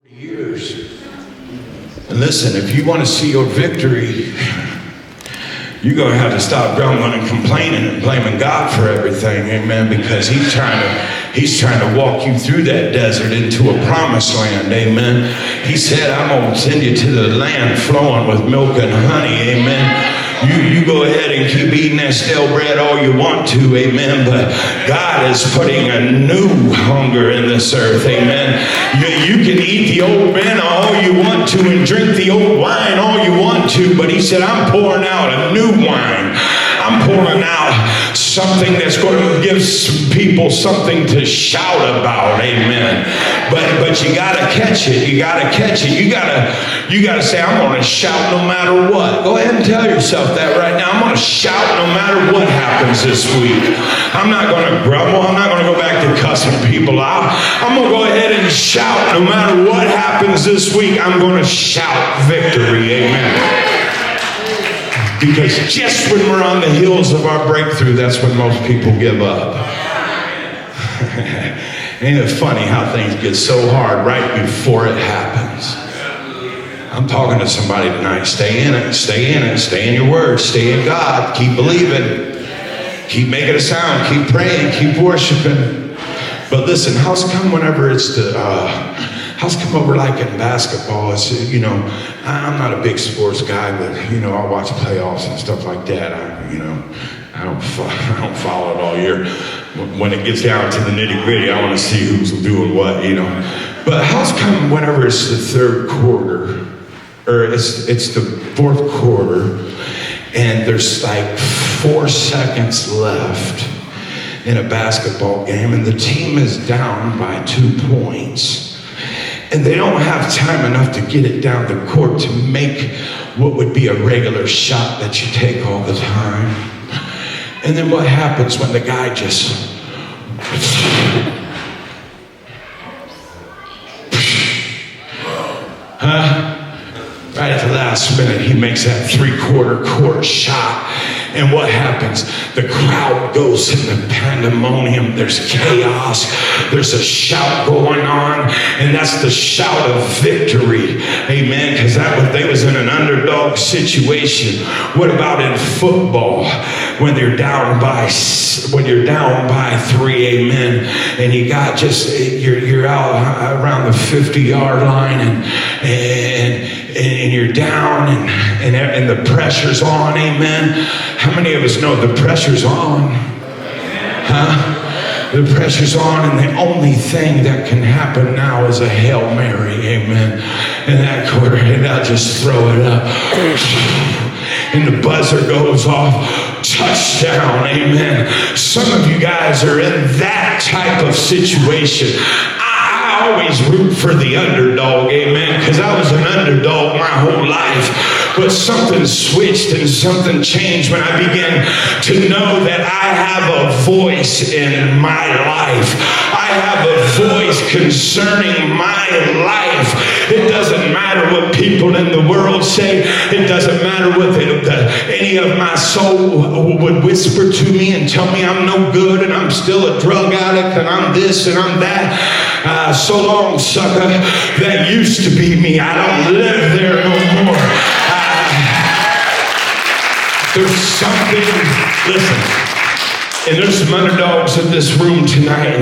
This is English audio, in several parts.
Years. And listen, if you want to see your victory, you're going to have to stop grumbling and complaining and blaming God for everything, amen, because he's trying to walk you through that desert into a promised land, amen. He said, I'm going to send you to the land flowing with milk and honey, amen. You go ahead and keep eating that stale bread all you want to, amen, but God is putting a new hunger in this earth, amen. You can eat the old manna all you want to and drink the old wine all you want to, but he said, I'm pouring out a new wine. I'm pouring out something that's going to give some people something to shout about, amen. But you got to catch it. You got to catch it. You got to say, I'm going to shout no matter what. Go ahead and tell yourself that right now. I'm going to shout no matter what happens this week. I'm not going to grumble. I'm not going to go back to cussing people out. I'm going to go ahead and shout no matter what happens this week. I'm going to shout victory, amen. Because just when we're on the heels of our breakthrough, that's when most people give up. Ain't it funny how things get so hard right before it happens? I'm talking to somebody tonight. Stay in it, stay in it, stay in your word, stay in God, keep believing, keep making a sound, keep praying, keep worshiping. But listen, how's come whenever it's how's come over like in basketball? It's, I'm not a big sports guy, but I watch playoffs and stuff like that. I don't follow it all year. When it gets down to the nitty gritty, I want to see who's doing what, But how's come whenever it's the third quarter, or it's the fourth quarter, and there's like 4 seconds left in a basketball game, and the team is down by 2 points. And they don't have time enough to get it down the court to make what would be a regular shot that you take all the time. And then what happens when the guy just... Right at the last minute, he makes that three-quarter court shot. And what happens? The crowd goes into pandemonium. There's chaos. There's a shout going on. And that's the shout of victory. Amen. Because they was in an underdog situation. What about in football? When you're down by 3, amen. And you got you're out around the 50-yard line and you're down and the pressure's on, amen. How many of us know the pressure's on? Huh? The pressure's on, and the only thing that can happen now is a Hail Mary, amen. And that quarter, and I'll just throw it up. And the buzzer goes off. Touchdown, amen. Some of you guys are in that type of situation. I always root for the underdog, amen, because I was an underdog my whole life. But something switched and something changed when I began to know that I have a voice in my life. I have a voice concerning my life. It doesn't matter what people in the world say. It doesn't matter what any of my soul would whisper to me and tell me I'm no good and I'm still a drug addict and I'm this and I'm that. So long, sucker. That used to be me. I don't live there no more. There's something, listen, and there's some underdogs in this room tonight,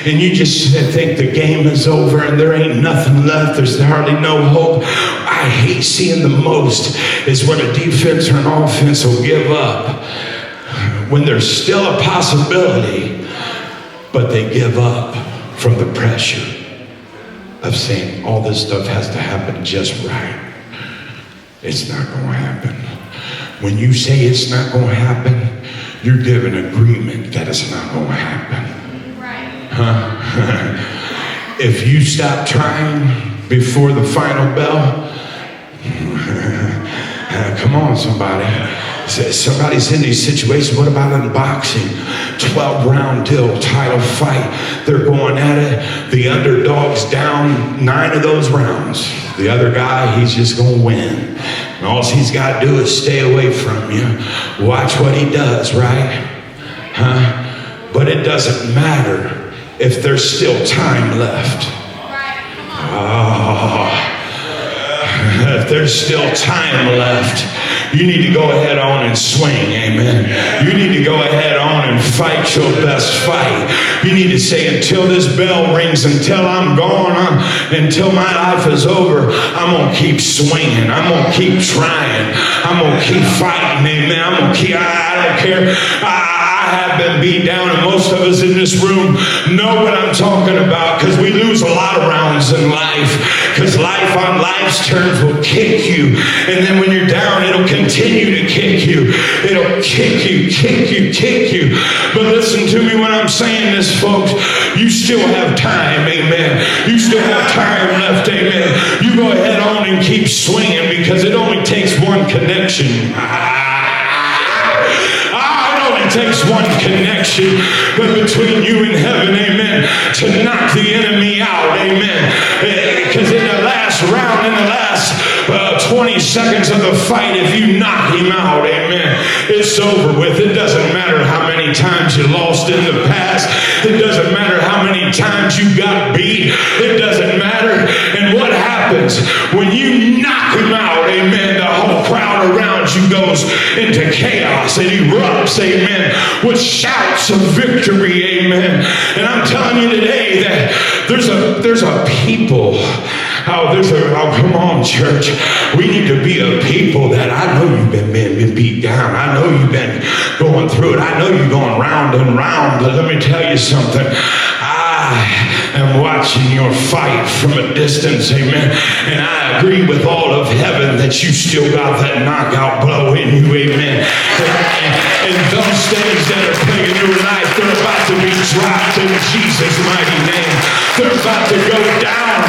and you just think the game is over and there ain't nothing left. There's hardly no hope. I hate seeing the most is when a defense or an offense will give up when there's still a possibility, but they give up from the pressure of saying all this stuff has to happen just right. It's not going to happen. When you say it's not going to happen, you're giving agreement that it's not going to happen. Right. Huh? If you stop trying before the final bell, come on, somebody. Somebody's in these situations. What about in boxing? 12-round deal, title fight. They're going at it. The underdog's down 9 of those rounds. The other guy, he's just going to win. And all he's got to do is stay away from you. Watch what he does, right? Huh? But it doesn't matter if there's still time left. Oh. If there's still time left, you need to go ahead on and swing, amen. You need to go ahead on and fight your best fight. You need to say, until this bell rings, until I'm gone, until my life is over, I'm going to keep swinging. I'm going to keep trying. I'm going to keep fighting, amen. I'm going to keep, I don't care. I have been beat down, and most of us in this room know what I'm talking about, because we lose a lot of rounds in life, because life on life's terms will kick you, and then when you're down, it'll continue to kick you. It'll kick you, kick you, kick you. But listen to me when I'm saying this, folks. You still have time, amen. You still have time left, amen. You go ahead on and keep swinging, because it only takes one connection. It takes one connection between you and heaven, amen, to knock the enemy out, amen. Because in the last round, in the last 20 seconds of the fight, if you knock him out, amen, it's over with. It doesn't matter how many times you lost in the past. It doesn't matter how many times you got beat. It doesn't matter. And what happens when you knock him out, amen, the whole crowd around you goes into chaos. It erupts, amen, with shouts of victory, amen. And I'm telling you today that there's a people. Oh, come on, church. We need to be a people that, I know you've been beat down. I know you've been going through it. I know you're going round and round. But let me tell you something. I am watching your fight from a distance, amen. And I agree with all of heaven that you still got that knockout blow in you, amen. And those things that are plaguing your life, they're about to be dropped in Jesus' mighty name. They're about to go down.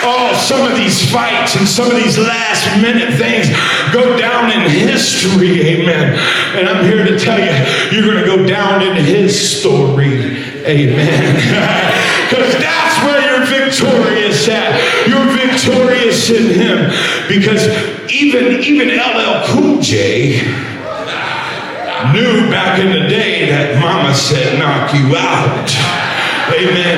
Oh, some of these fights and some of these last minute things go down in history, amen. And I'm here to tell you, you're going to go down in his story, amen. Because that's where you're victorious at. You're victorious in him. Because even LL Cool J knew back in the day that mama said knock you out. Amen.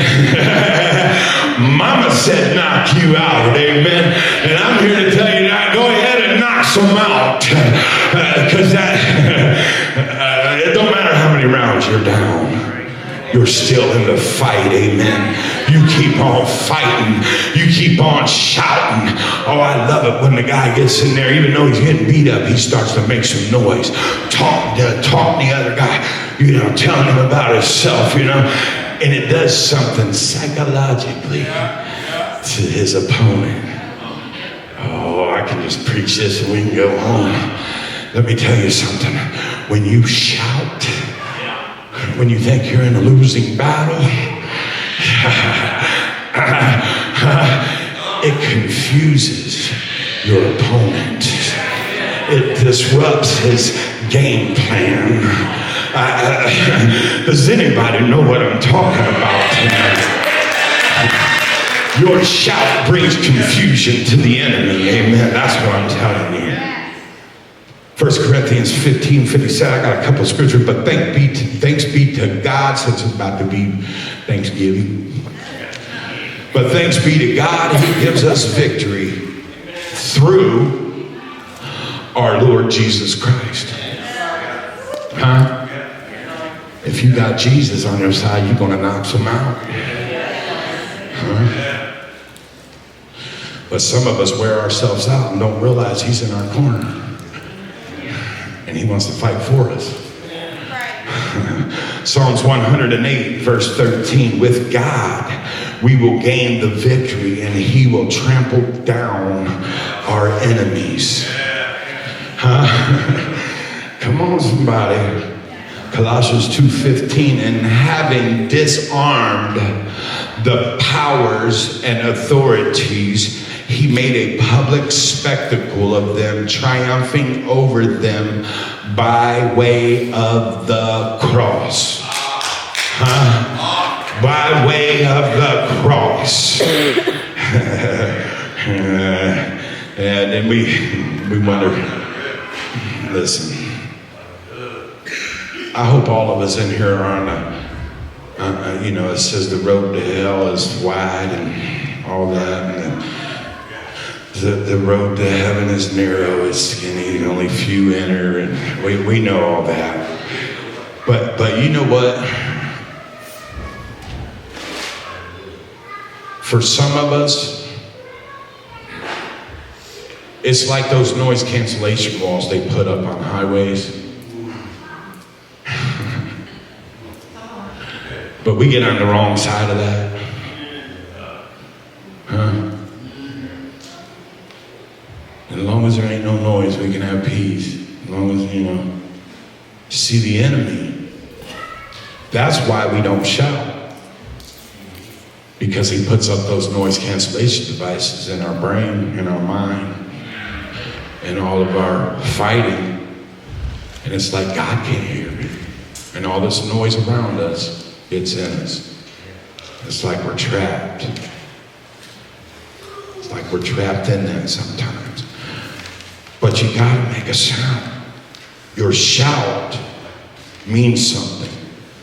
Mama said knock you out, amen. And I'm here to tell you now, go ahead and knock some out. Because it don't matter how many rounds you're down. You're still in the fight, amen. You keep on fighting. You keep on shouting. Oh, I love it when the guy gets in there, even though he's getting beat up, he starts to make some noise. Talk the other guy, telling him about himself, And it does something psychologically to his opponent. Oh, I can just preach this and we can go home. Let me tell you something. When you shout, when you think you're in a losing battle, it confuses your opponent. It disrupts his game plan. Does anybody know what I'm talking about tonight? Your shout brings confusion to the enemy, amen. That's what I'm telling you. 1 Corinthians 15:57. I got a couple of scriptures, but thanks be to God, since it's about to be Thanksgiving. But thanks be to God, he gives us victory through our Lord Jesus Christ. Huh? If you got Jesus on your side, you're going to knock some out. Huh? But some of us wear ourselves out and don't realize he's in our corner. And he wants to fight for us. Psalms 108, verse 13. With God, we will gain the victory, and he will trample down our enemies. Huh? Come on, somebody. Colossians 2:15, and having disarmed the powers and authorities, he made a public spectacle of them, triumphing over them by way of the cross. Huh? By way of the cross. And then we wonder, listen, I hope all of us in here are on it says the road to hell is wide and all that. And the road to heaven is narrow, it's skinny, only few enter, and we know all that. But you know what? For some of us, it's like those noise cancellation walls they put up on highways. But we get on the wrong side of that. Huh? And as long as there ain't no noise, we can have peace. As long as, see the enemy. That's why we don't shout. Because he puts up those noise cancellation devices in our brain, in our mind, and all of our fighting. And it's like God can't hear me. And all this noise around us, it's in us. It's like we're trapped. It's like we're trapped in that sometimes. But you gotta make a sound. Your shout means something.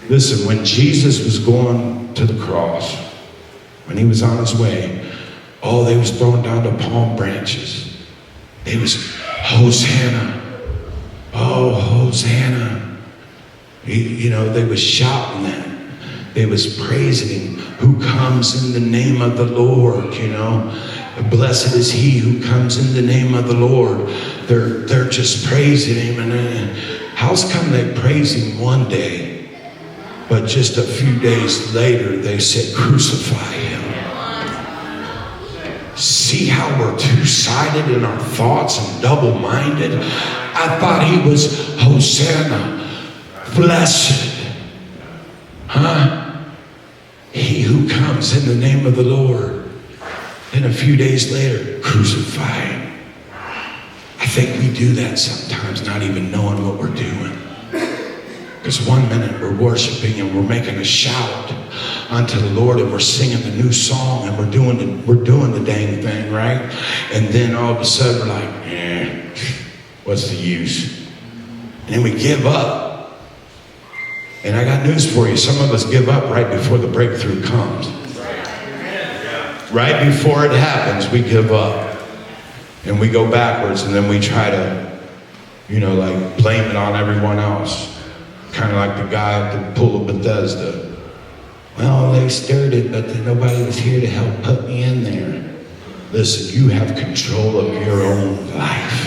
Listen, when Jesus was going to the cross, when he was on his way, they was throwing down the palm branches. It was, Hosanna. Oh, Hosanna. They was shouting that. They was praising him. Who comes in the name of the Lord, Blessed is he who comes in the name of the Lord. They're just praising him. And how's come they praise him one day, but just a few days later they said, crucify him? See how we're two-sided in our thoughts and double-minded? I thought he was Hosanna, blessed. He who comes in the name of the Lord. And a few days later, crucify him. I think we do that sometimes, not even knowing what we're doing. Because one minute we're worshiping and we're making a shout unto the Lord and we're singing the new song and we're doing the dang thing, right? And then all of a sudden we're like, what's the use? And then we give up. And I got news for you. Some of us give up right before the breakthrough comes. Right before it happens, we give up. And we go backwards and then we try to, blame it on everyone else. Kind of like the guy at the pool of Bethesda. Well, they stirred it, but nobody was here to help put me in there. Listen, you have control of your own life.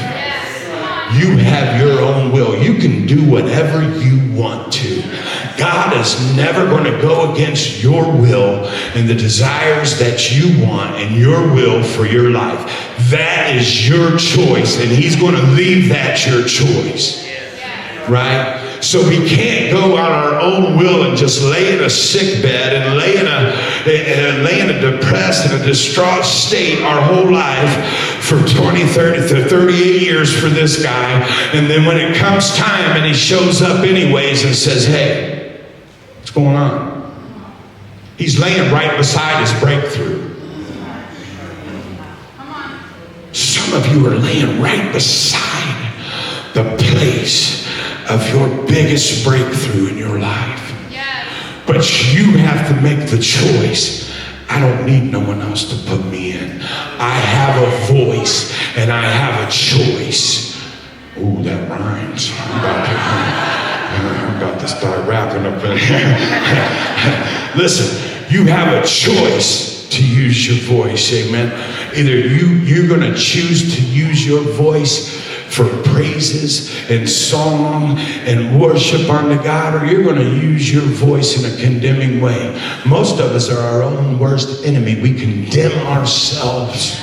You have your own will. You can do whatever you want to. God is never going to go against your will and the desires that you want and your will for your life. That is your choice, and he's going to leave that your choice. Right? So we can't go on our own will and just lay in a sick bed and lay in a depressed and a distraught state our whole life for 20, 30 to 38 years for this guy. And then when it comes time and he shows up anyways and says, hey, what's going on? He's laying right beside his breakthrough. Some of you are laying right beside the place of your biggest breakthrough in your life. Yes. But you have to make the choice. I don't need no one else to put me in. I have a voice and I have a choice. Ooh, that rhymes. I'm about to start rapping up in here. Listen, you have a choice to use your voice, amen. Either you're going to choose to use your voice for praises and song and worship unto God, or you're going to use your voice in a condemning way. Most of us are our own worst enemy. We condemn ourselves.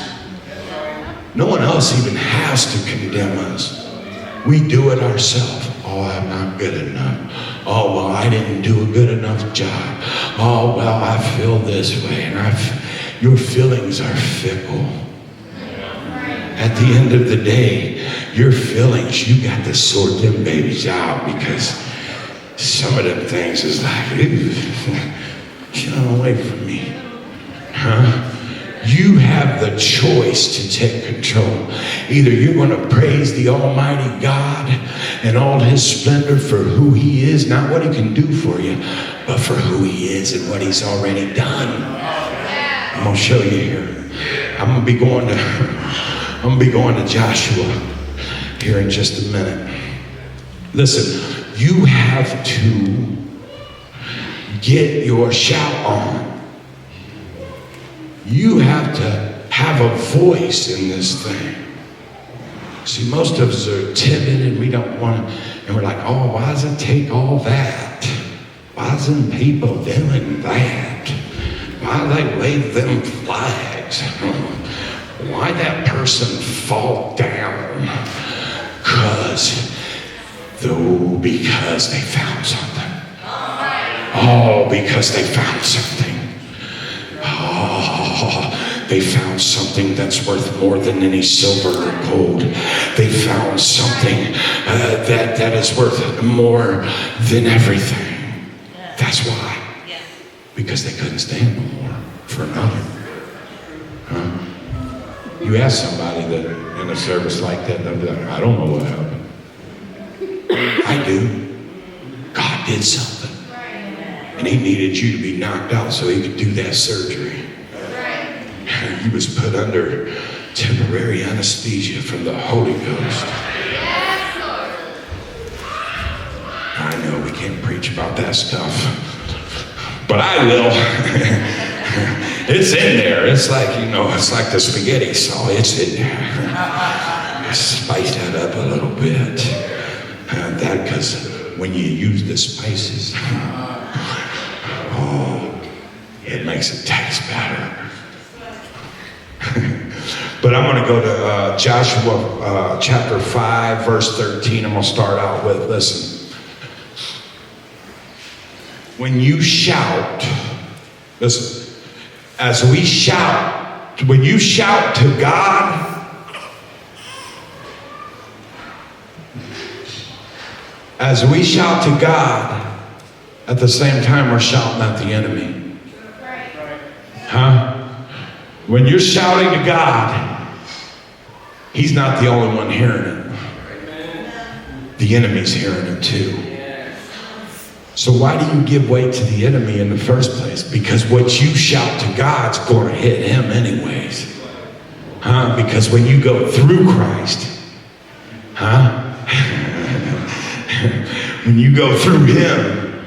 No one else even has to condemn us. We do it ourselves. Oh, I'm not good enough. Oh, well, I didn't do a good enough job. Oh, well, I feel this way. And your feelings are fickle. At the end of the day, your feelings, you got to sort them babies out, because some of them things is like, get away from me. You have the choice to take control. Either you're going to praise the Almighty God and all his splendor for who he is, not what he can do for you, but for who he is and what he's already done. I'm gonna show you here. I'm gonna be going to Joshua here in just a minute. Listen, you have to get your shout on. You have to have a voice in this thing. See, most of us are timid and we don't want to, and we're like, oh, why does it take all that? Why isn't people doing that? Why do they wave them flags? Why that person fall down? Because they found something. Oh, because they found something. Oh, they found something that's worth more than any silver or gold. They found something that is worth more than everything. That's why. Because they couldn't stand no more for another. Huh? You ask somebody that in a service like that, they'll be like, I don't know what happened. I do. God did something. And he needed you to be knocked out so he could do that surgery. He was put under temporary anesthesia from the Holy Ghost. I know we can't preach about that stuff, but I will. It's in there. It's like, it's like the spaghetti sauce. It's in there. Spice that up a little bit. That because when you use the spices, it makes it taste better. But I'm going to go to Joshua chapter 5, verse 13. I'm going to start out with, listen. When you shout, listen, as we shout, when you shout to God, as we shout to God, at the same time we're shouting at the enemy. Huh? When you're shouting to God, he's not the only one hearing it. The enemy's hearing it too. So why do you give way to the enemy in the first place? Because what you shout to God's going to hit him anyways. Huh? Because when you go through Christ, huh? When you go through him,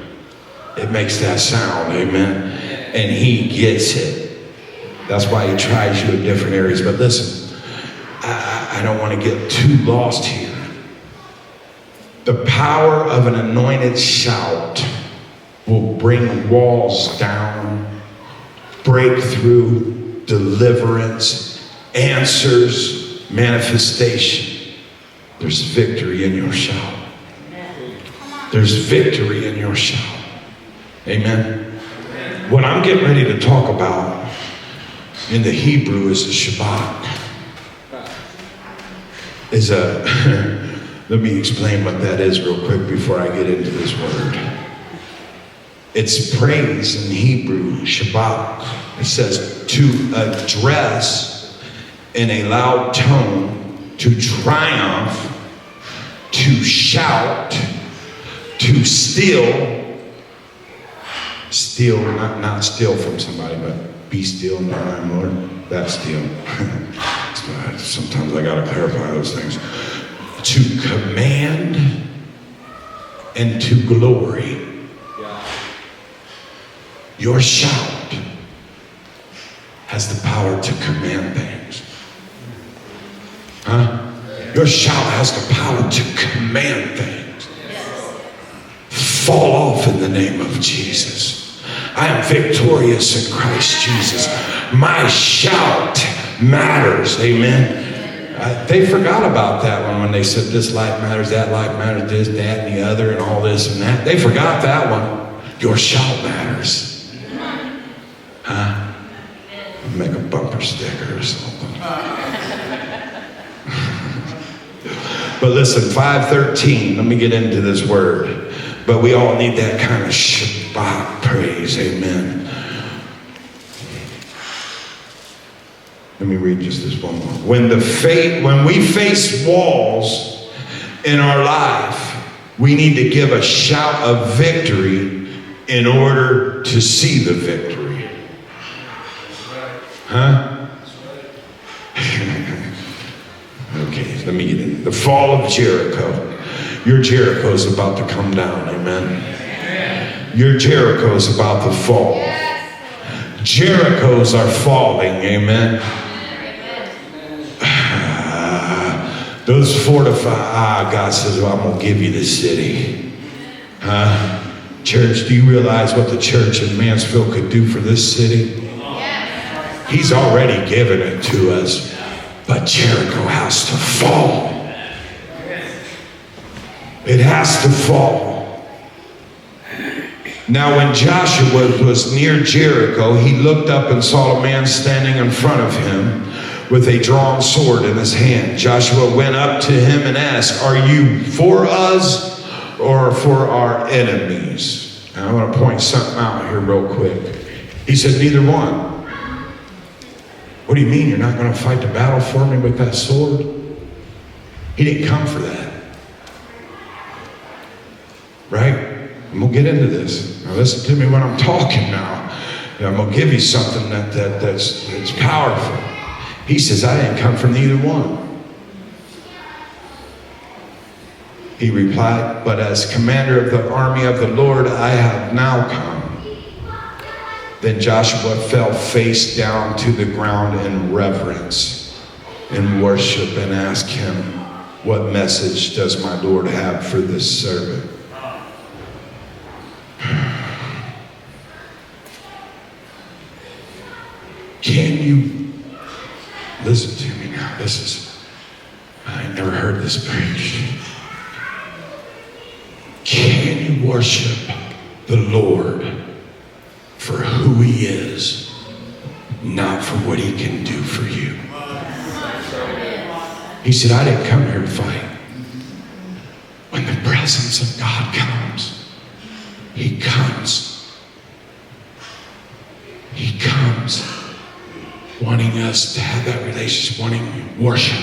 it makes that sound, amen? And he gets it. That's why he tries you in different areas. But listen, I don't want to get too lost here. The power of an anointed shout will bring walls down, breakthrough, deliverance, answers, manifestation. There's victory in your shout. There's victory in your shout. Amen. What I'm getting ready to talk about in the Hebrew is a Shabbat. Let me explain what that is real quick before I get into this word. It's praise in Hebrew, Shabbat. It says to address in a loud tone, to triumph, to shout, to steal, not steal from somebody, but be still and I am Lord. That's steal. Sometimes I gotta clarify those things. To command and to glory. Your shout has the power to command things. Huh? Your shout has the power to command things. Fall off in the name of Jesus. I am victorious in Christ Jesus. My shout matters. Amen. They forgot about that one when they said this life matters, that life matters, this, that, and the other, and all this and that. They forgot that one. Your shout matters. Huh? Make a bumper sticker or something. But listen, 5:13, let me get into this word. But we all need that kind of Shabbat praise, amen. Let me read just this one more. When we face walls in our life, we need to give a shout of victory in order to see the victory. Huh? Okay, let me get in. The fall of Jericho. Your Jericho is about to come down, amen. Your Jericho is about to fall. Jerichos are falling, amen. Those fortified, God says, well, I'm going to give you the city. Church, do you realize what the church in Mansfield could do for this city? He's already given it to us, but Jericho has to fall. It has to fall. Now, when Joshua was near Jericho, he looked up and saw a man standing in front of him with a drawn sword in his hand. Joshua went up to him and asked, "Are you for us or for our enemies?" Now, I want to point something out here real quick. He said, "Neither one." What do you mean you're not going to fight the battle for me with that sword? He didn't come for that. Right? I'm going to get into this. Now listen to me when I'm talking now. I'm going to give you something that's powerful. He says, I didn't come for neither one. He replied, but as commander of the army of the Lord, I have now come. Then Joshua fell face down to the ground in reverence and worship and asked him, what message does my Lord have for this servant? Can you listen to me now? I never heard this preached. Can you worship the Lord for who he is, not for what he can do for you? He said, I didn't come here to fight. When the presence of God comes, he comes. He comes wanting us to have that relationship, wanting worship.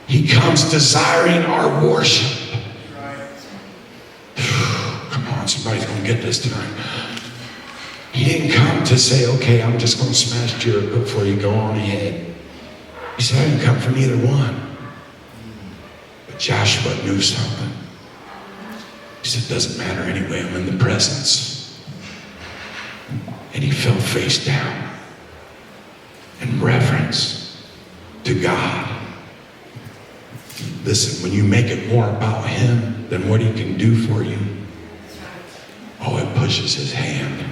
He comes desiring our worship. Come on, somebody's going to get this tonight. He didn't come to say, okay, I'm just going to smash Jericho for you, go on ahead. He said, I didn't come for neither one. But Joshua knew something. He said, it doesn't matter anyway, I'm in the presence. And he fell face down in reverence to God. Listen, when you make it more about him than what he can do for you, oh, it pushes his hand.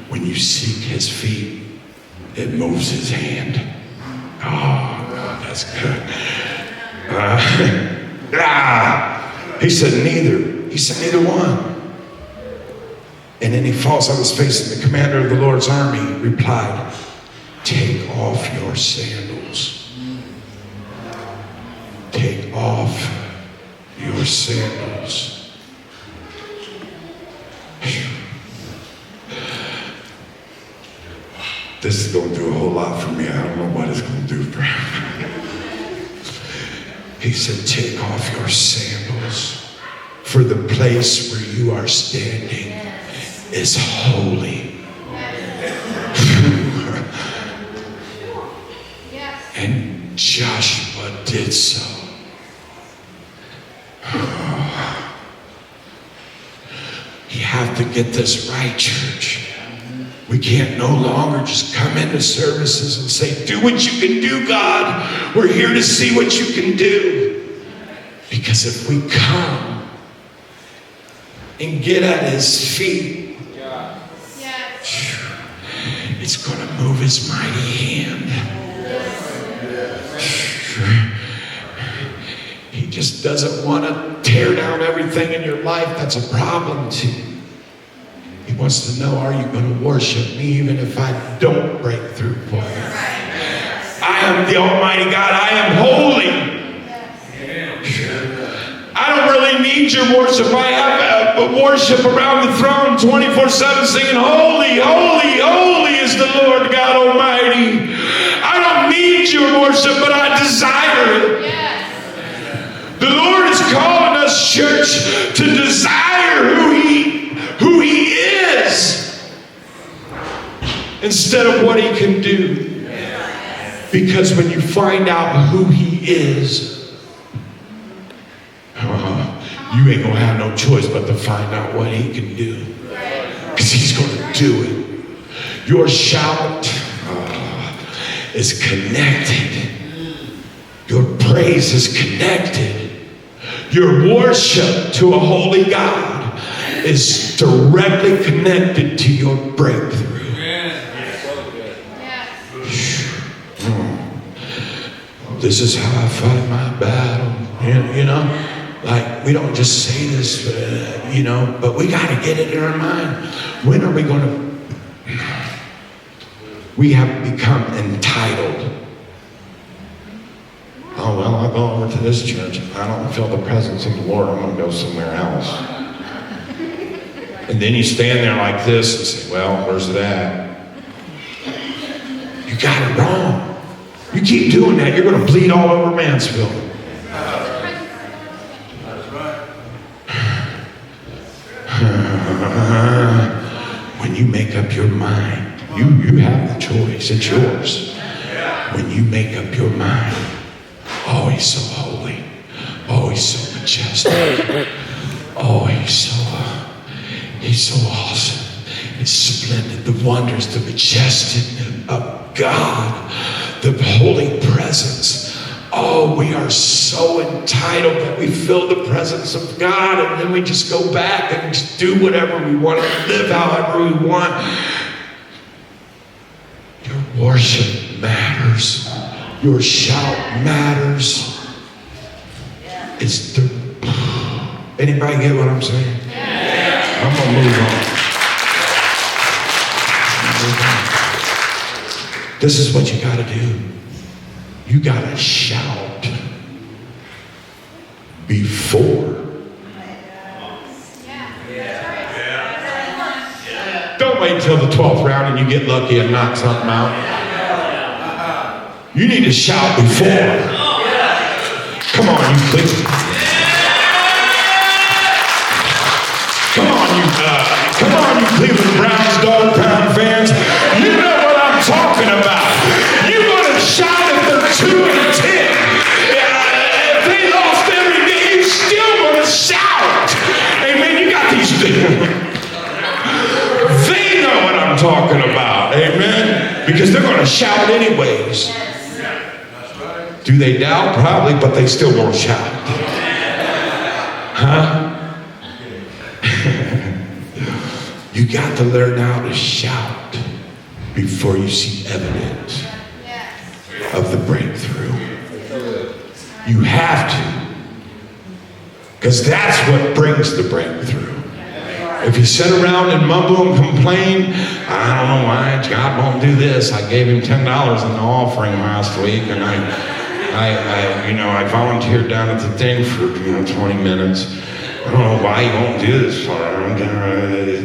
When you seek his feet, it moves his hand. Oh, that's good. He said neither. He said neither one. And then he falls on his face, and the commander of the Lord's army replied, take off your sandals. Take off your sandals. This is going to do a whole lot for me. I don't know what it's going to do for him. He said, take off your sandals, for the place where you are standing is holy. And Joshua did so. You have to get this right, church. We can't no longer just come into services and say, do what you can do, God. We're here to see what you can do. Because if we come and get at his feet, it's going to move his mighty hand. He just doesn't want to tear down everything in your life that's a problem to you. He wants to know, are you going to worship me even if I don't break through for you? I am the Almighty God. I am holy. I don't really need your worship. I have worship around the throne 24/7 singing, holy, holy, holy is the Lord God Almighty. I don't need your worship, but I desire it. The Lord is calling us, church, to desire who instead of what he can do. Because when you find out who he is, you ain't gonna have no choice but to find out what he can do. Because he's gonna do it. Your shout is connected. Your praise is connected. Your worship to a holy God is directly connected to your breakthrough. This is how I fight my battle. You know, like we don't just say this, but we got to get it in our mind. When are we going to? We have become entitled. Oh, well, I'll go over to this church. I don't feel the presence of the Lord. I'm going to go somewhere else. And then you stand there like this and say, well, where's it at? You got it wrong. You keep doing that, you're going to bleed all over Mansfield. When you make up your mind, you have the choice. It's yours. When you make up your mind, oh, he's so holy. Oh, he's so majestic. Oh, he's so awesome. It's splendid. The wonders, the majestic of God, the holy presence. Oh, we are so entitled that we feel the presence of God, and then we just go back and just do whatever we want and live however we want. Your worship matters. Your shout matters. It's the... Anybody get what I'm saying? I'm going to move on. This is what you got to do. You got to shout before. Don't wait until the 12th round and you get lucky and knock something out. You need to shout before. Come on, you Cleveland. Come on, you Cleveland Browns dog pound fans. You know what I'm talking about. You're going to shout if they're 2-10. If they lost every day, you're still going to shout. Amen. You got these. They know what I'm talking about. Amen. Because they're going to shout anyways. Do they doubt? Probably, but they still won't shout. Huh? You got to learn how to shout before you see evidence of the breakthrough. You have to. Because that's what brings the breakthrough. If you sit around and mumble and complain, I don't know why God won't do this. I gave him $10 in the offering last week, and I volunteered down at the thing for 20 minutes. I don't know why he won't do this for him.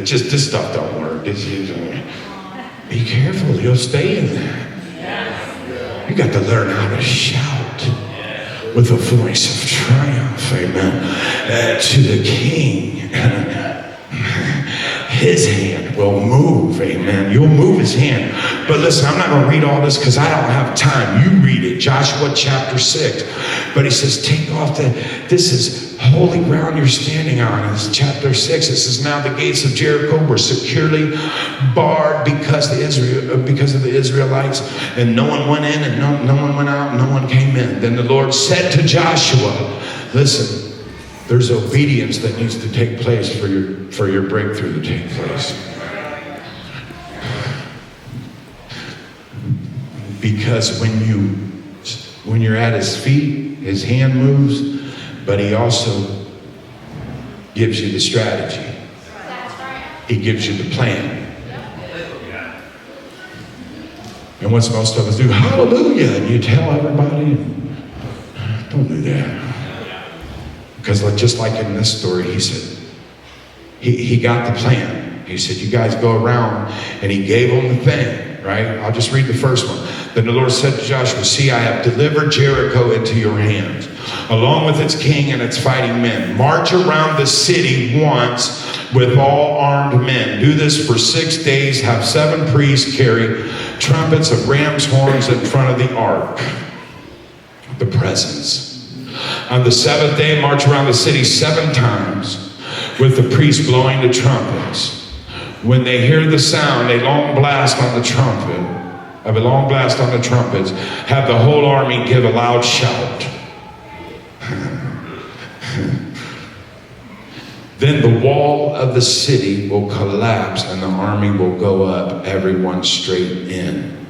Just this stuff don't work. Be careful, you'll stay in that. You got to learn how to shout with a voice of triumph, amen, to the King. His hand will move, amen. You'll move his hand. But listen, I'm not going to read all this because I don't have time. You read it, Joshua chapter 6. But he says, take off this is holy ground you're standing on. It's chapter 6. It says, now the gates of Jericho were securely barred because of the Israelites. And no one went in and no one went out and no one came in. Then the Lord said to Joshua, listen, there's obedience that needs to take place for your breakthrough to take place. Because when you're at his feet, his hand moves, but he also gives you the strategy. He gives you the plan. And what's most of us do? Hallelujah! And you tell everybody, don't do that. Because just like in this story, he said, he got the plan. He said, you guys go around, and he gave them the thing, right? I'll just read the first one. Then the Lord said to Joshua, see, I have delivered Jericho into your hands, along with its king and its fighting men. March around the city once, with all armed men. Do this for 6 days. Have 7 priests carry trumpets of ram's horns in front of the ark, the presence. On the 7th day, march around the city 7 times with the priests blowing the trumpets. When they hear the sound, a long blast on the trumpets, have the whole army give a loud shout. Then the wall of the city will collapse and the army will go up, everyone straight in.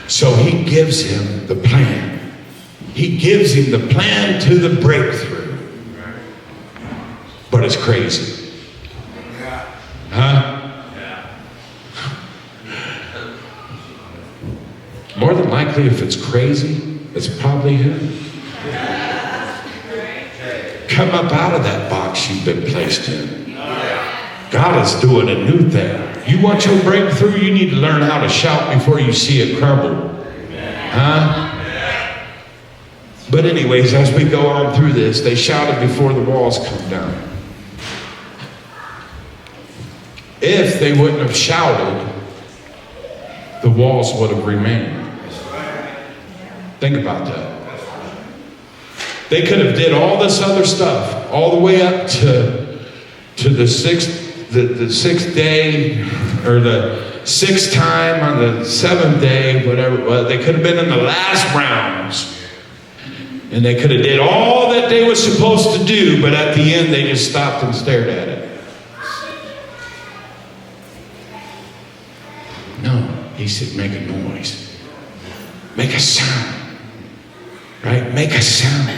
So he gives him the plan. He gives him the plan to the breakthrough. But it's crazy. Huh? More than likely, if it's crazy, it's probably him. Come up out of that box you've been placed in. God is doing a new thing. You want your breakthrough, you need to learn how to shout before you see it crumble. Huh? But anyways, as we go on through this, they shouted before the walls come down. If they wouldn't have shouted, the walls would have remained. Think about that. They could have did all this other stuff all the way up to the sixth day, or the 6th time on the 7th day, whatever it was. They could have been in the last rounds, and they could have did all that they were supposed to do, but at the end they just stopped and stared at it. No, he said, make a noise, make a sound. Right? Make a sound.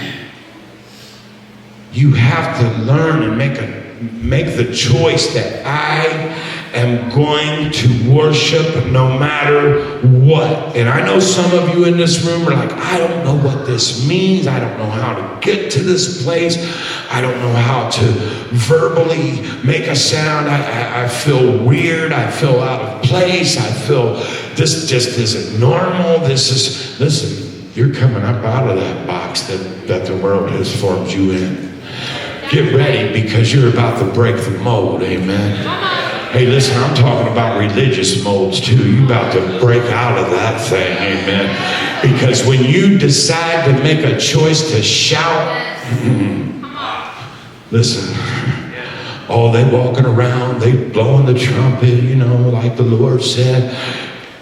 You have to learn and make the choice that I am going to worship no matter what. And I know some of you in this room are like, I don't know what this means. I don't know how to get to this place. I don't know how to verbally make a sound. I feel weird. I feel out of place. I feel this just isn't normal. Listen. You're coming up out of that box that the world has formed you in. Get ready, because you're about to break the mold, amen. Hey, listen, I'm talking about religious molds too. You're about to break out of that thing, amen. Because when you decide to make a choice to shout, listen, they walking around, they blowing the trumpet, like the Lord said.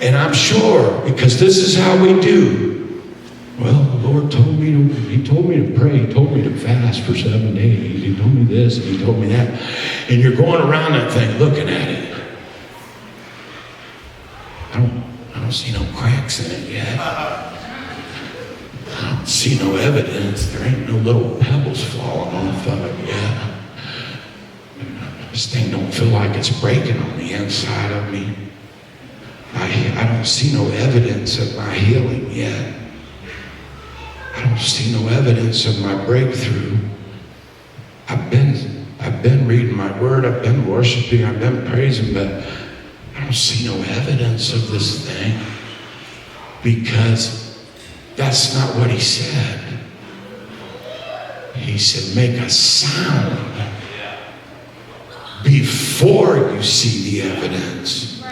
And I'm sure, because this is how we do. Well, the Lord told me to pray. He told me to fast for 7 days. He told me this and he told me that. And you're going around that thing looking at it. I don't see no cracks in it yet. I don't see no evidence. There ain't no little pebbles falling off of it yet. This thing don't feel like it's breaking on the inside of me. I don't see no evidence of my healing yet. I don't see no evidence of my breakthrough. I've been reading my word, I've been worshiping, I've been praising, but I don't see no evidence of this thing, because that's not what he said. He said, make a sound before you see the evidence.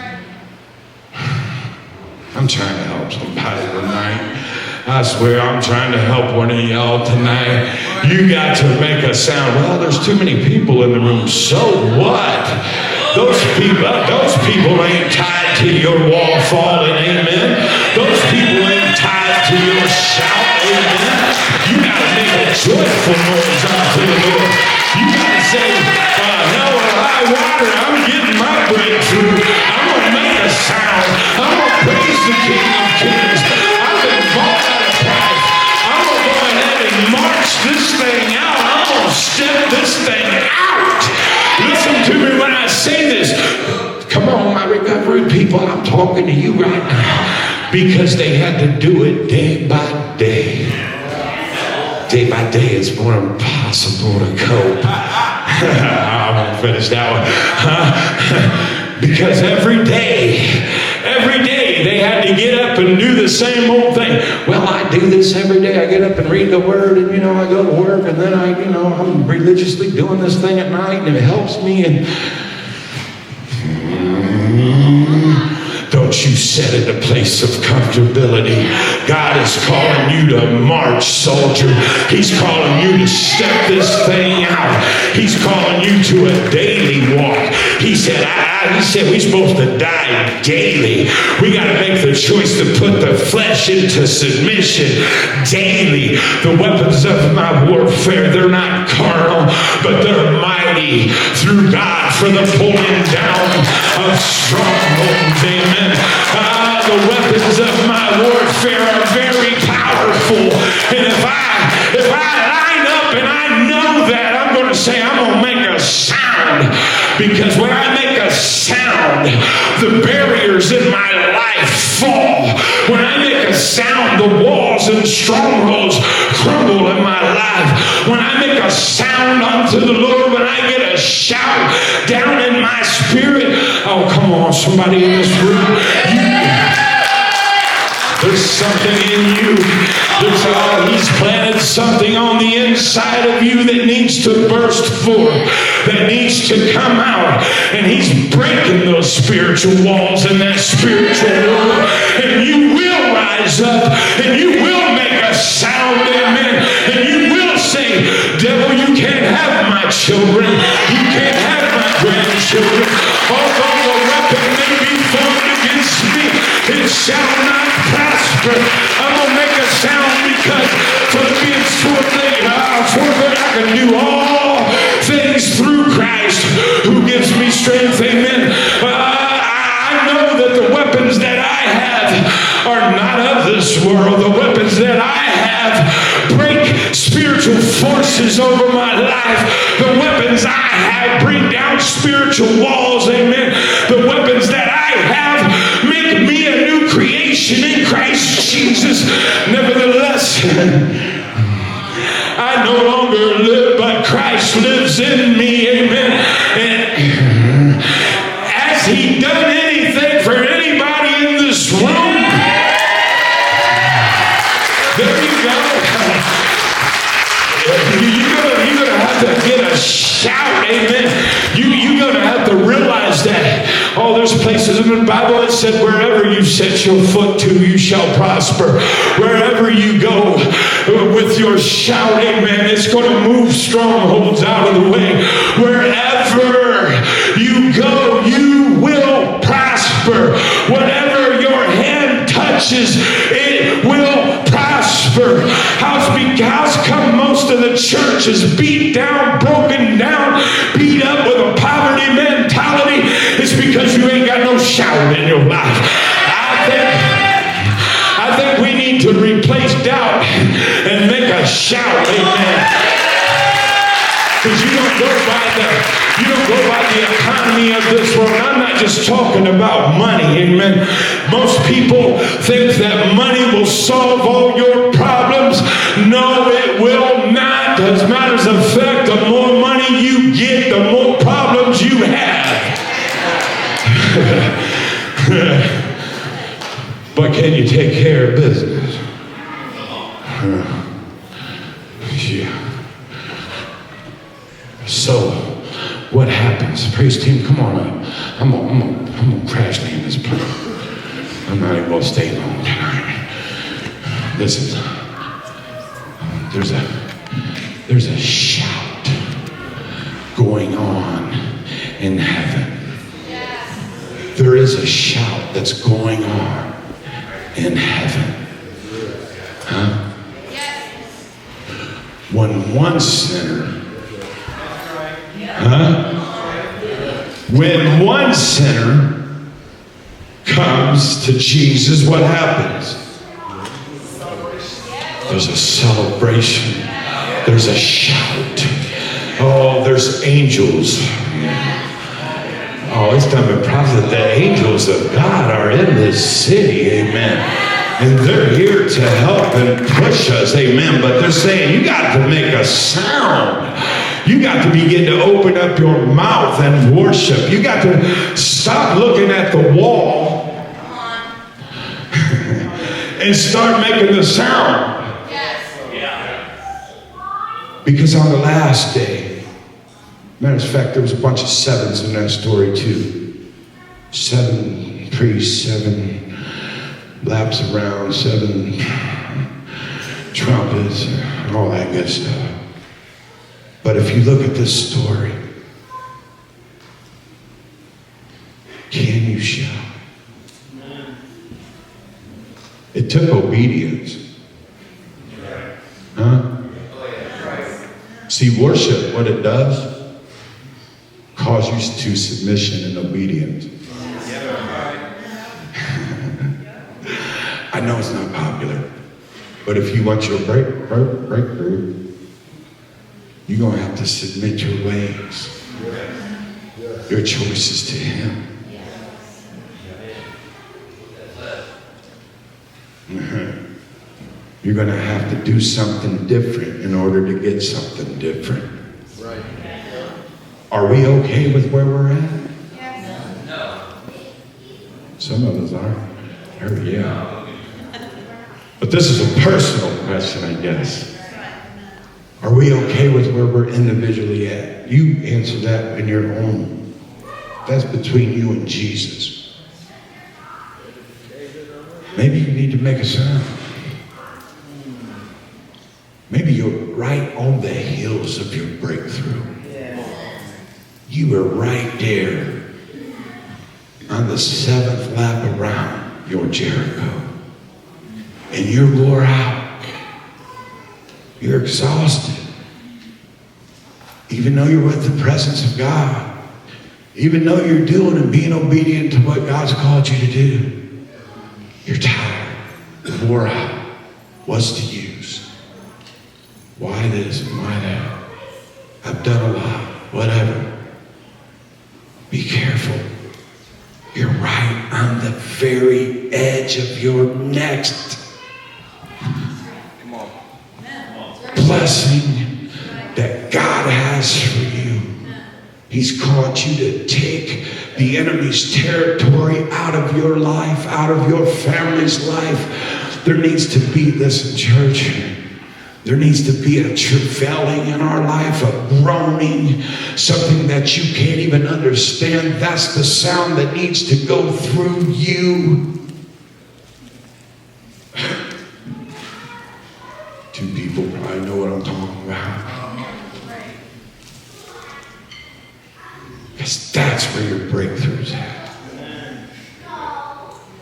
I'm trying to help somebody tonight. I swear I'm trying to help one of y'all tonight. You got to make a sound. Well, there's too many people in the room. So what? Those people ain't tied to your wall falling, amen. Those people ain't tied to your shout, amen. You got to make a joyful noise unto the Lord. You got to say, hell or high water, I'm getting my breakthrough. I'm going to make a sound. I'm going to praise the King of Kings. I've been bought out of price. I'm going to go ahead and march this thing out. I'm going to step this thing out. Listen to me when I say this. Come on, my recovery people, I'm talking to you right now. Because they had to do it day by day. Day by day, it's more impossible to cope. I won't finish that one. Because every day day they had to get up and do the same old thing. Well, I do this every day. I get up and read the Word, and I go to work, and then I'm religiously doing this thing at night, and it helps me. And don't you set in a place of comfortability. God is calling you to march, soldier. He's calling you to step this thing out. He's calling you to a daily walk. He said, we're supposed to die daily. We got to make the choice to put the flesh into submission daily. The weapons of my warfare, they're not carnal, but they're mighty through God for the pulling down of strongholds. Amen. The weapons of my warfare are very powerful. And if I line up and I know that, I'm going to say I'm going to make a sound. Because when I make a sound, the barriers in my life fall. When I make a sound, the walls and strongholds crumble in my life. When I make a sound unto the Lord, when I get a shout down in my spirit, oh, come on, somebody in this room. There's something in you. He's planted something on the inside of you that needs to burst forth, that needs to come out. And he's breaking those spiritual walls in that spiritual world. And you will rise up, and you will make a sound, amen. And you will say, devil, you can't have my children. You can't have my grandchildren. Although the weapon may be formed against me, it shall not prosper. I'm going to make a sound because Philippians 4:3, I can do all things through Christ who gives me strength. Amen. I know that the weapons that I have are not of this world. The weapons that I have break spiritual forces over my life. The weapons I have bring down spiritual walls. Amen. The weapons that I have make me a new creation in Christ Jesus. Nevertheless, I no longer live, but Christ lives in me. Amen. And has he done anything for anybody in this room? There you go. You're going to have to get a shout. Amen. You're going to have to realize that. Oh, there's places in the Bible that said, wherever you set your foot to, you shall prosper. Wherever you go with your shout, amen, it's going to move strongholds out of the way. Wherever you go, you will prosper. Whatever your hand touches, it will prosper. How's come most of the church is beat down, broken down, beat up with a poverty mentality? It's because you ain't got no shout in your life. I think we need to replace doubt and make a shout. Amen. Because you don't go by the economy of this world. I'm not just talking about money, amen. Most people think that money will solve all your problems. No, it will not. As a matter of fact, the more money you get, the more problems you have. But can you take care of business? Yeah. So, what happens? Praise team, come on up. I'm gonna crash land this plane. I'm not even gonna stay long tonight. Listen, there's a shout going on in heaven. There is a shout that's going on in heaven. Huh? When one sinner when one sinner comes to Jesus, what happens? There's a celebration. There's a shout. Oh, there's angels. Oh, it's time to prophet. The angels of God are in this city. Amen. And they're here to help and push us. Amen. But they're saying, you got to make a sound. You got to begin to open up your mouth and worship. You got to stop looking at the wall and start making the sound. Because on the last day, matter of fact, there was a bunch of sevens in that story too. 7 priests, 7 laps around, 7 trumpets, and all that good stuff. But if you look at this story, can you shout? It took obedience. Huh? See, worship, what it does, calls you to submission and obedience. I know it's not popular, but if you want your breakthrough, you're going to have to submit your ways, your choices to Him. You're going to have to do something different in order to get something different. Right. Are we okay with where we're at? Yes. No. Some of us are. Yeah. But this is a personal question, I guess. Are we okay with where we're individually at? You answer that in your own. That's between you and Jesus. Maybe you need to make a sound. Maybe you're right on the heels of your breakthrough. You were right there on the 7th lap around your Jericho. And you're wore out. You're exhausted. Even though you're with the presence of God, even though you're doing and being obedient to what God's called you to do, you're tired, wore out. What's to use? Why this and why that? I've done a lot, whatever. Be careful. You're right on the very edge of your next blessing that God has for you. He's called you to take the enemy's territory out of your life, out of your family's life. There needs to be, listen, church, there needs to be a travailing in our life, a groaning, something that you can't even understand. That's the sound that needs to go through you. Two people probably know what I'm talking about. Because that's where your breakthrough's at.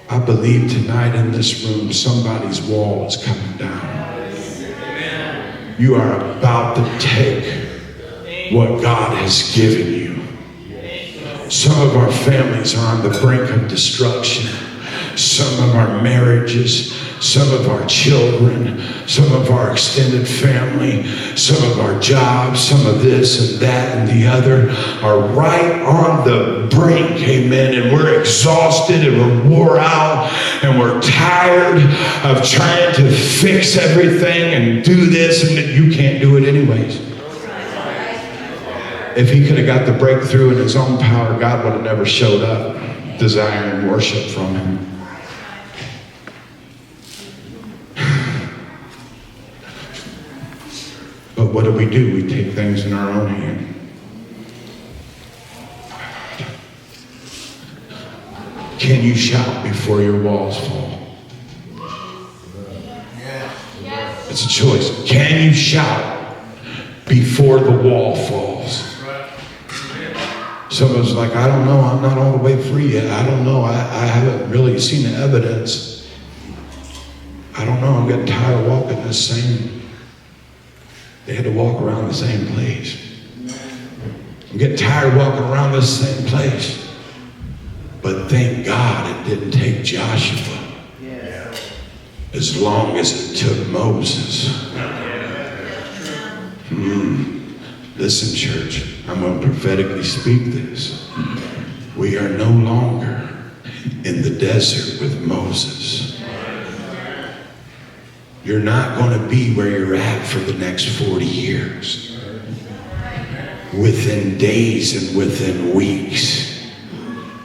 I believe tonight in this room, somebody's wall is coming down. You are about to take what God has given you. Some of our families are on the brink of destruction. Some of our marriages, some of our children, some of our extended family, some of our jobs, some of this and that and the other are right on the brink, amen. And we're exhausted and we're wore out and we're tired of trying to fix everything and do this, and that you can't do it anyways. If he could have got the breakthrough in his own power, God would have never showed up desiring worship from him. But what do? We take things in our own hand. Can you shout before your walls fall? It's a choice. Can you shout before the wall falls? Some of us are like, I don't know, I'm not all the way free yet. I don't know, I haven't really seen the evidence. I don't know, I'm getting tired of walking the same. They had to walk around the same place. I'm getting tired of walking around the same place. But thank God it didn't take Joshua as long as it took Moses. Listen, church, I'm going to prophetically speak this. We are no longer in the desert with Moses. You're not going to be where you're at for the next 40 years. Within days and within weeks,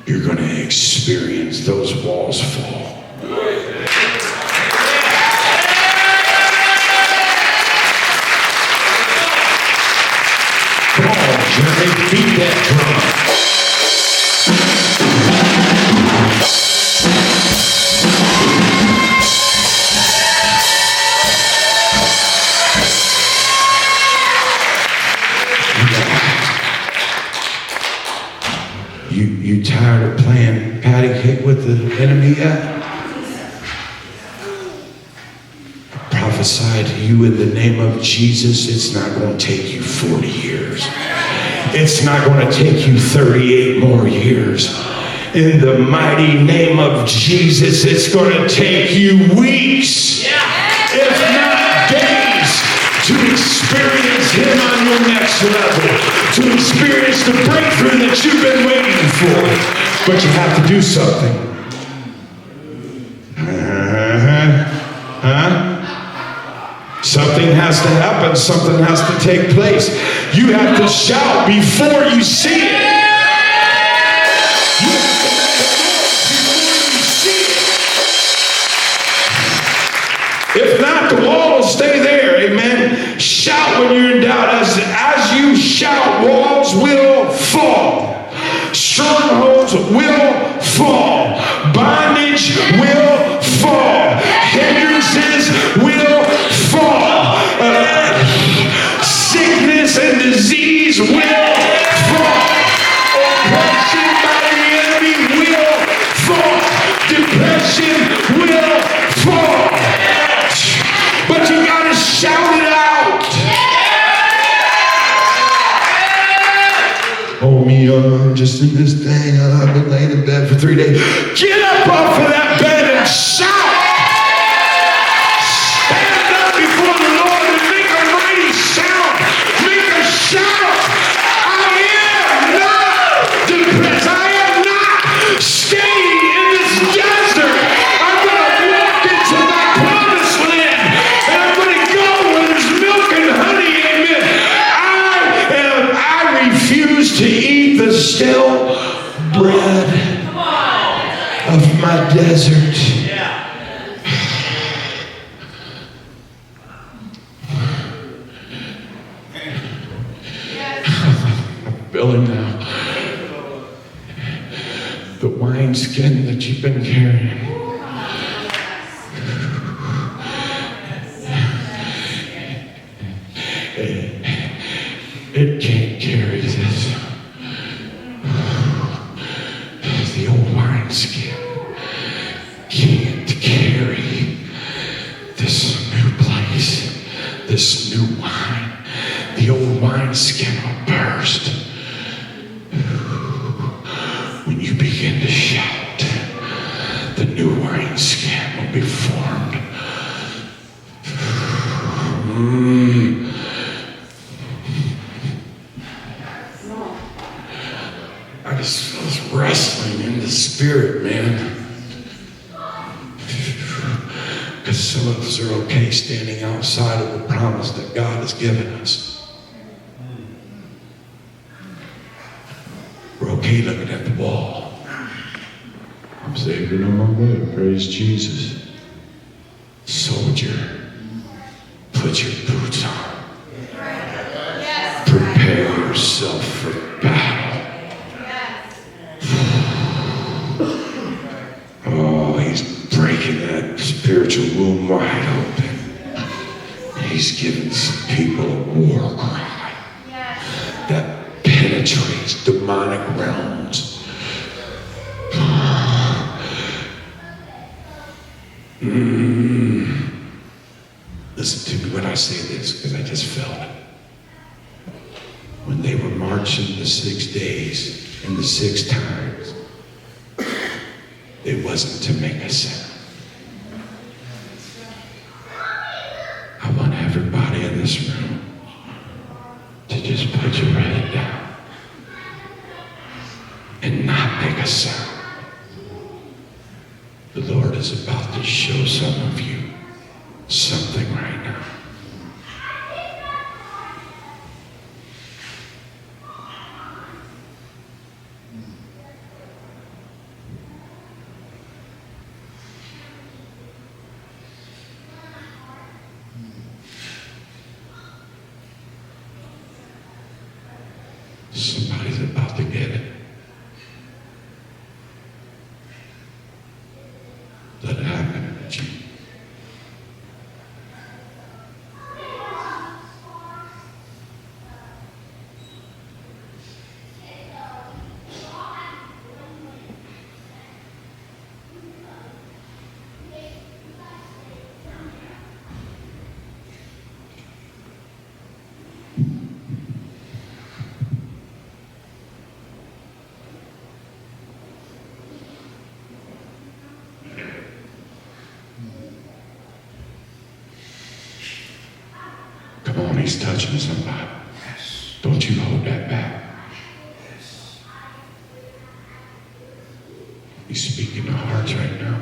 you're going to experience those walls fall. You tired of playing patty cake with the enemy yet? Prophesy to you in the name of Jesus, it's not going to take you 40 years. It's not going to take you 38 more years. In the mighty name of Jesus, it's going to take you weeks, if not days, to experience Him on your next level, to experience the breakthrough that you've been waiting for. But you have to do something. Something has to happen. Something has to take place. You have to shout before you see it. You have to make a noise before you see it. If not, the wall will stay there. Amen. Shout when you're in doubt. As you shout, walls will fall. Strongholds will fall. Bondage will fall. Hindrances will fall. Sickness and disease will fall. Oppression by the enemy will fall. Depression will fall. But you gotta shout it out. Hold me on, just in this thing. I've been laying in bed for 3 days. Get up off of that bed and shout. Stand up before the Lord and make a mighty sound. Make a shout. I am not depressed. I am not staying in this desert. I'm going to walk into my promised land. And I'm going to go where there's milk and honey. Amen. I refuse to eat the stale bread of my desert. I'm feeling now the wineskin that you've been carrying. It can't carry this. The old wineskin can't carry this new place, this new wine. The old wineskin will burst when you begin to shout. The new wineskin will be formed. I just was wrestling in the spirit, man. Because some of us are okay standing outside of the promise that God has given us. We're okay looking at the wall. I'm saved and on my way. Praise Jesus. Soldier, put your boots on. Prepare yourself for battle. Oh, he's breaking that spiritual womb wide open. He's giving some people a war cry that penetrates demonic realms. Listen to me when I say this, because I just felt it. When they were marching the 6 days and the 6 times, it wasn't to make a sound. I want everybody in this room to just put your head down and not make a sound. The Lord is about to show some of you something right now. Somebody's about to get it. Let it happen. he's touching somebody. Don't you hold that back. He's speaking to hearts right now.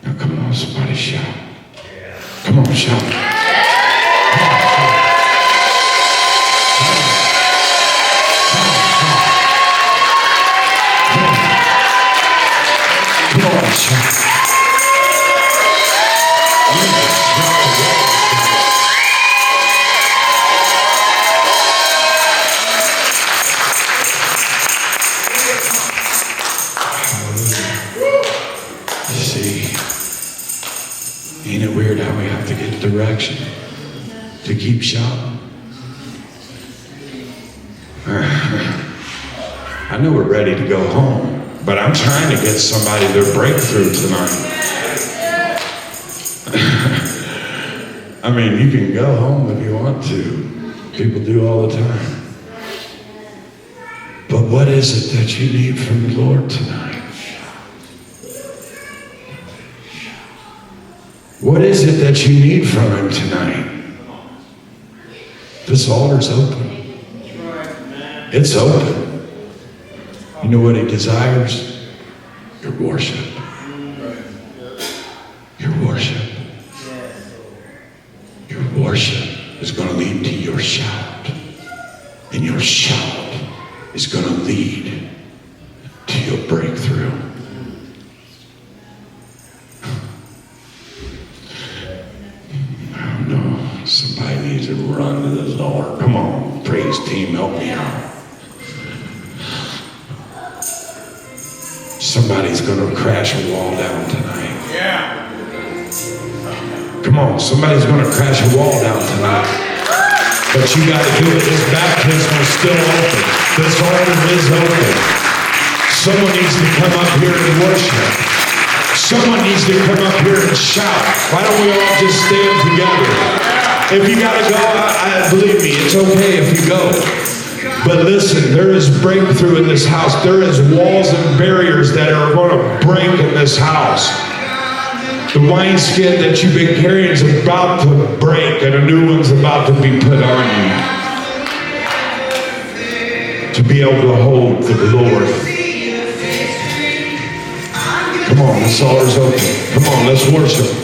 Now come on, somebody shout. Come on, shout. Come on, shout. Ain't it weird how we have to get direction to keep shouting? I know we're ready to go home, but I'm trying to get somebody their breakthrough tonight. I mean, you can go home if you want to. People do all the time. But what is it that you need from the Lord tonight? What is it that you need from him tonight? This altar's open. It's open. You know what he desires? Your worship. Your worship. Your worship is going to lead to your shout. And your shout is going to lead to your breakthrough. Somebody needs to run to this altar. Come on, praise team, help me out. Somebody's going to crash a wall down tonight. Yeah. Come on, somebody's going to crash a wall down tonight. But you got to do it. This baptism is still open. This altar is open. Someone needs to come up here and worship. Someone needs to come up here and shout. Why don't we all just stand together? If you gotta go, believe me, it's okay if you go. But listen, there is breakthrough in this house. There is walls and barriers that are going to break in this house. The wineskin that you've been carrying is about to break, and a new one's about to be put on you. To be able to hold the glory. Come on, this altar's open. Come on, let's worship.